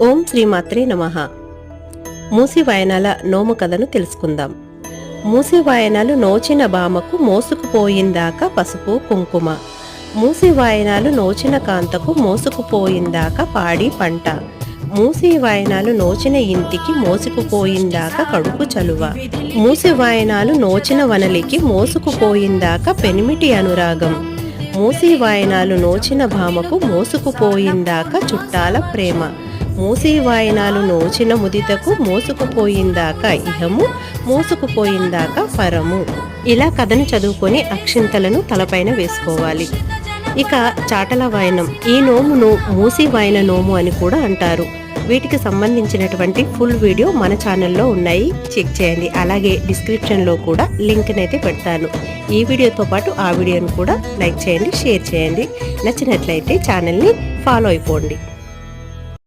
ఓం శ్రీమాత్రే నమః. మూసి వాయనాల నోము కథను తెలుసుకుందాం. మూసి వాయనాలు నోచిన బామకు మోసుకుపోయిందాక పసుపు కుంకుమ. మూసి వాయనాలు నోచిన కాంతకు మోసుకుపోయిందాక పాడి పంట. మూసి వాయనాలు నోచిన ఇంటికి మోసుకుపోయిందాక కడుపు చలువ. మూసి వాయనాలు నోచిన వనలికి మోసుకుపోయిందాక పెనిమిటి అనురాగం. మూసి వాయనాలు నోచిన భామకు మోసుకుపోయిందాక చుట్టాల ప్రేమ. మూసి వాయనాలు నోచిన ముదితకు మోసుకుపోయిందాక ఇహము, మోసుకుపోయిందాక పరము. ఇలా కథను చదువుకొని అక్షింతలను తలపైన వేసుకోవాలి. ఇక చాటల వాయనం, ఈ నోమును మూసి వాయన నోము అని కూడా అంటారు. వీటికి సంబంధించినటువంటి ఫుల్ వీడియో మన ఛానల్లో ఉన్నాయి, చెక్ చేయండి. అలాగే డిస్క్రిప్షన్లో కూడా లింక్నైతే పెడతాను. ఈ వీడియోతో పాటు ఆ వీడియోను కూడా లైక్ చేయండి, షేర్ చేయండి. నచ్చినట్లయితే ఛానల్ని ఫాలో అయిపోండి.